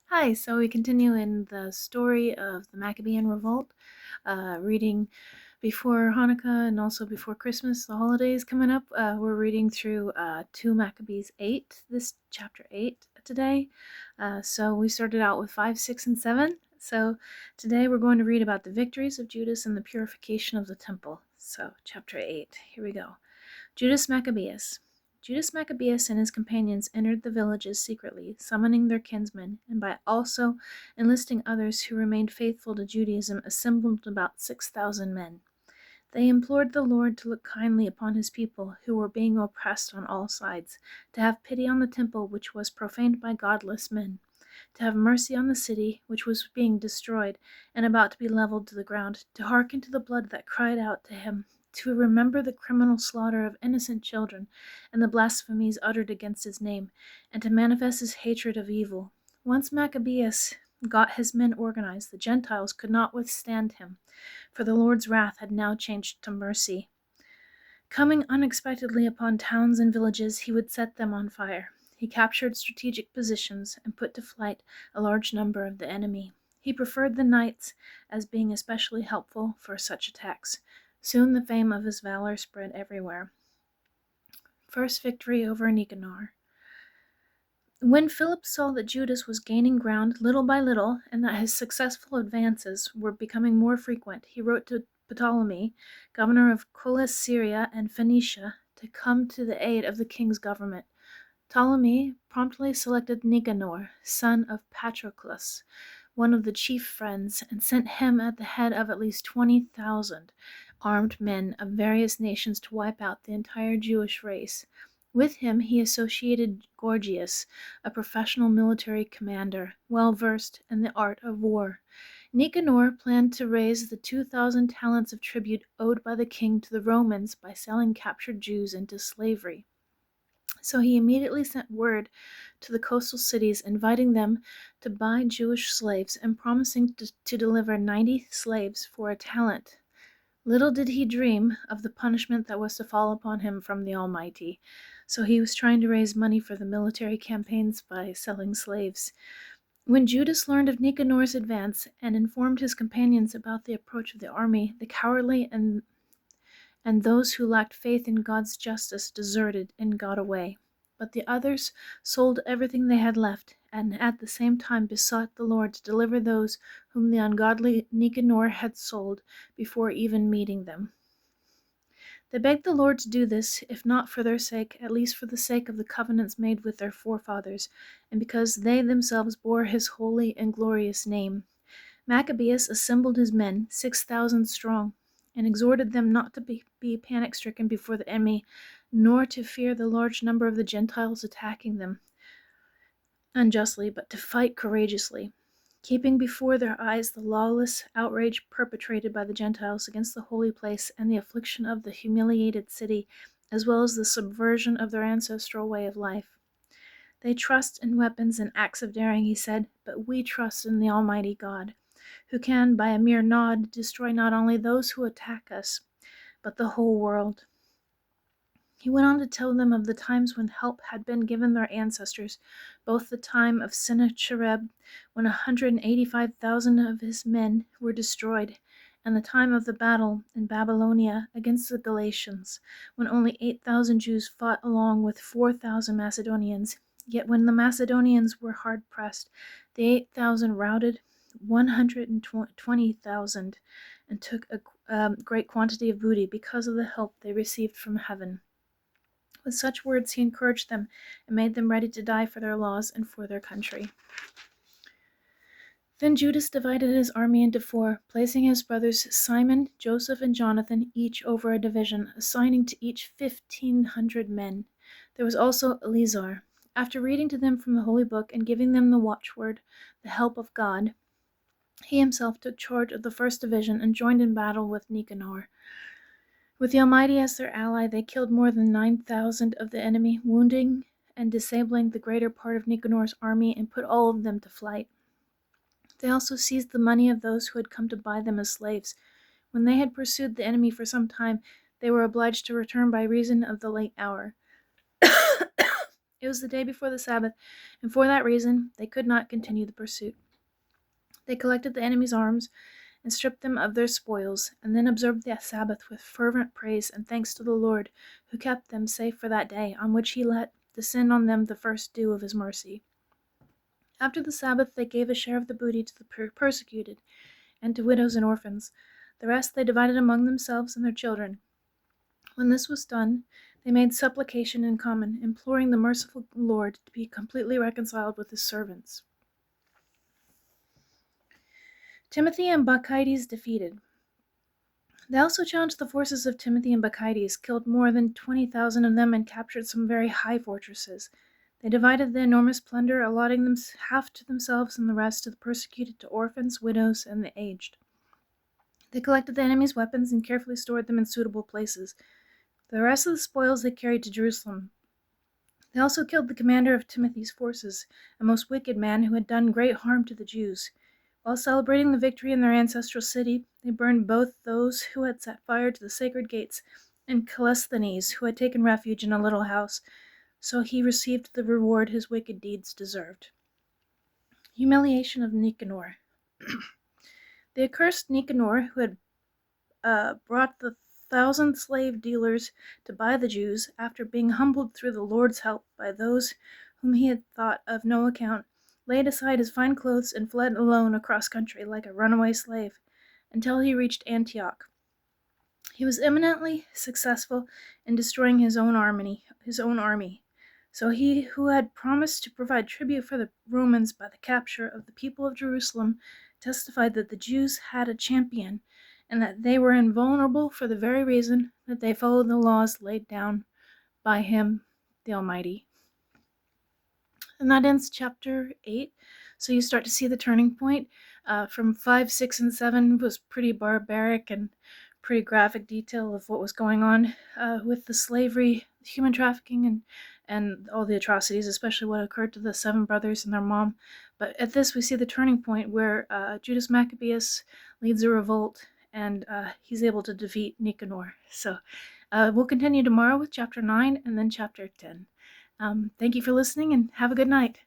Hi, so we continue in the story of the Maccabean revolt, reading before Hanukkah and also before Christmas, the holidays coming up. We're reading through 2 Maccabees 8, this chapter 8 today. So we started out with 5, 6, and 7. So today we're going to read about the victories of Judas and the purification of the temple. So, chapter 8, here we go. Judas Maccabeus. Judas Maccabeus and his companions entered the villages secretly, summoning their kinsmen, and by also enlisting others who remained faithful to Judaism, assembled about 6,000 men. They implored the Lord to look kindly upon his people, who were being oppressed on all sides, to have pity on the temple which was profaned by godless men, to have mercy on the city which was being destroyed and about to be leveled to the ground, to hearken to the blood that cried out to him, to remember the criminal slaughter of innocent children and the blasphemies uttered against his name, and to manifest his hatred of evil. Once Maccabeus got his men organized, the Gentiles could not withstand him, for the Lord's wrath had now changed to mercy. Coming unexpectedly upon towns and villages, he would set them on fire. He captured strategic positions and put to flight a large number of the enemy. He preferred the knights as being especially helpful for such attacks. Soon the fame of his valor spread everywhere. First victory over Nicanor. When Philip saw that Judas was gaining ground little by little, and that his successful advances were becoming more frequent, he wrote to Ptolemy, governor of Coele-Syria and Phoenicia, to come to the aid of the king's government. Ptolemy promptly selected Nicanor, son of Patroclus, one of the chief friends, and sent him at the head of at least 20,000 armed men of various nations to wipe out the entire Jewish race. With him he associated Gorgias, a professional military commander, well versed in the art of war. Nicanor planned to raise the 2,000 talents of tribute owed by the king to the Romans by selling captured Jews into slavery. So he immediately sent word to the coastal cities, inviting them to buy Jewish slaves and promising to deliver 90 slaves for a talent. Little did he dream of the punishment that was to fall upon him from the Almighty. So he was trying to raise money for the military campaigns by selling slaves. When Judas learned of Nicanor's advance and informed his companions about the approach of the army, the cowardly and those who lacked faith in God's justice deserted and got away. But the others sold everything they had left, and at the same time besought the Lord to deliver those whom the ungodly Nicanor had sold before even meeting them. They begged the Lord to do this, if not for their sake, at least for the sake of the covenants made with their forefathers, and because they themselves bore his holy and glorious name. Maccabeus assembled his men, 6,000 strong, and exhorted them not to be panic-stricken before the enemy, nor to fear the large number of the Gentiles attacking them unjustly, but to fight courageously, keeping before their eyes the lawless outrage perpetrated by the Gentiles against the holy place and the affliction of the humiliated city, as well as the subversion of their ancestral way of life. They trust in weapons and acts of daring, he said, but we trust in the Almighty God, who can, by a mere nod, destroy not only those who attack us, but the whole world. He went on to tell them of the times when help had been given their ancestors, both the time of Sennacherib, when 185,000 of his men were destroyed, and the time of the battle in Babylonia against the Galatians, when only 8,000 Jews fought along with 4,000 Macedonians. Yet when the Macedonians were hard pressed, the 8,000 routed 120,000 and took a great quantity of booty because of the help they received from heaven. With such words he encouraged them and made them ready to die for their laws and for their country. Then Judas divided his army into 4, placing his brothers Simon, Joseph, and Jonathan each over a division, assigning to each 1,500 men. There was also Eleazar. After reading to them from the Holy Book and giving them the watchword, the help of God, he himself took charge of the first division and joined in battle with Nicanor. With the Almighty as their ally, they killed more than 9,000 of the enemy, wounding and disabling the greater part of Nicanor's army and put all of them to flight. They also seized the money of those who had come to buy them as slaves. When they had pursued the enemy for some time, they were obliged to return by reason of the late hour. It was the day before the Sabbath, and for that reason they could not continue the pursuit. They collected the enemy's arms and stripped them of their spoils, and then observed the Sabbath with fervent praise and thanks to the Lord, who kept them safe for that day, on which he let descend on them the first dew of his mercy. After the Sabbath they gave a share of the booty to the persecuted, and to widows and orphans. The rest they divided among themselves and their children. When this was done, they made supplication in common, imploring the merciful Lord to be completely reconciled with his servants. Timothy and Bacchides defeated. They also challenged the forces of Timothy and Bacchides, killed more than 20,000 of them, and captured some very high fortresses. They divided the enormous plunder, allotting them half to themselves and the rest to the persecuted, to orphans, widows, and the aged. They collected the enemy's weapons and carefully stored them in suitable places. The rest of the spoils they carried to Jerusalem. They also killed the commander of Timothy's forces, a most wicked man who had done great harm to the Jews. While celebrating the victory in their ancestral city, they burned both those who had set fire to the sacred gates and Callisthenes, who had taken refuge in a little house. So he received the reward his wicked deeds deserved. Humiliation of Nicanor. The accursed Nicanor, who had brought the 1,000 slave dealers to buy the Jews, after being humbled through the Lord's help by those whom he had thought of no account, laid aside his fine clothes and fled alone across country like a runaway slave, until he reached Antioch. He was eminently successful in destroying his own army. So he, who had promised to provide tribute for the Romans by the capture of the people of Jerusalem, testified that the Jews had a champion, and that they were invulnerable for the very reason that they followed the laws laid down by him, the Almighty. And that ends chapter 8. So you start to see the turning point. From 5, 6, and 7 was pretty barbaric and pretty graphic detail of what was going on with the slavery, human trafficking, and all the atrocities, especially what occurred to the 7 brothers and their mom. But at this, we see the turning point where Judas Maccabeus leads a revolt, and he's able to defeat Nicanor. So we'll continue tomorrow with chapter 9 and then chapter 10. Thank you for listening, and have a good night.